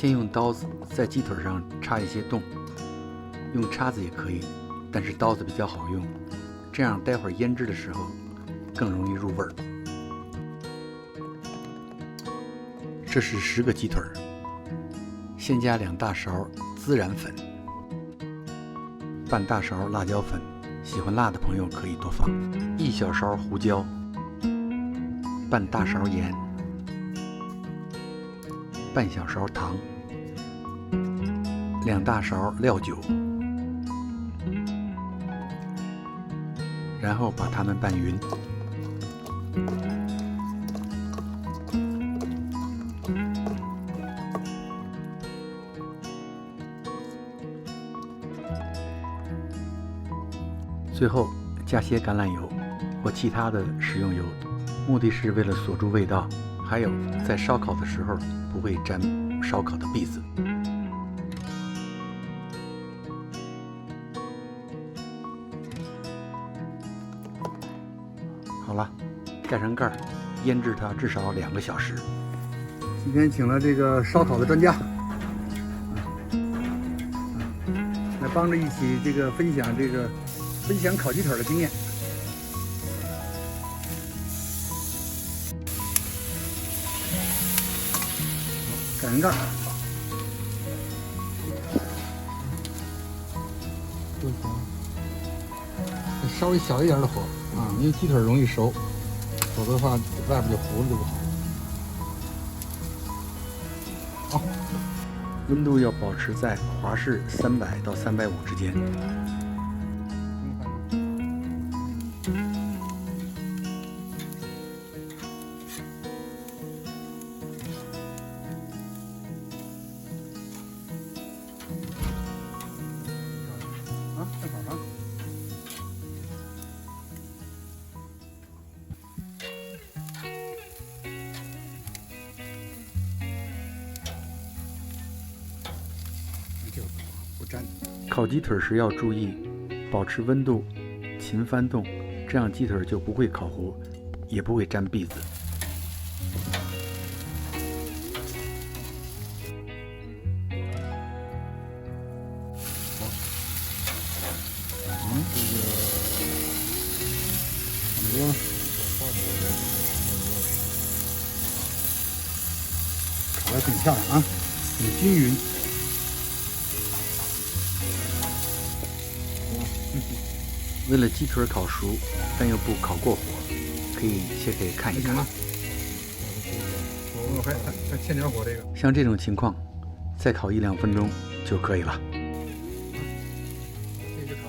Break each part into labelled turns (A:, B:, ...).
A: 先用刀子在鸡腿上插一些洞，用叉子也可以，但是刀子比较好用，这样待会儿腌制的时候更容易入味儿。这是10个鸡腿，先加2大勺孜然粉，半大勺辣椒粉，喜欢辣的朋友可以多放，1小勺胡椒，半大勺盐，半小勺糖，2大勺料酒，然后把它们拌匀。最后加些橄榄油或其他的食用油，目的是为了锁住味道，还有在烧烤的时候不会沾烧烤的篦子。好了，盖上盖儿，腌制它至少2个小时。今天请了这个烧烤的专家，来帮着一起分享烤鸡腿的经验。盖上盖儿，稍微小一点的火啊，因为鸡腿容易熟，否则的话外边就糊了就不好。好，温度要保持在华氏300到350之间。正好啊。不粘。烤鸡腿时要注意保持温度，勤翻动，这样鸡腿就不会烤糊，也不会粘篦子。感觉烤得挺漂亮啊，挺均匀。为了鸡腿烤熟，但又不烤过火，可以切开看一看。
B: 我还欠点火这个。
A: 像这种情况，再烤1-2分钟就可以了。
B: 继续烤。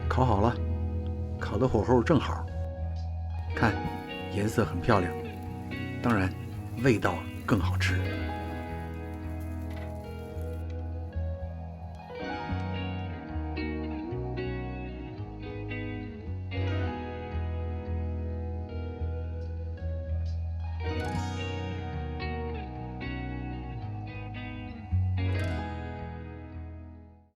A: 烤好了，烤的火候正好，看颜色很漂亮，当然味道更好吃。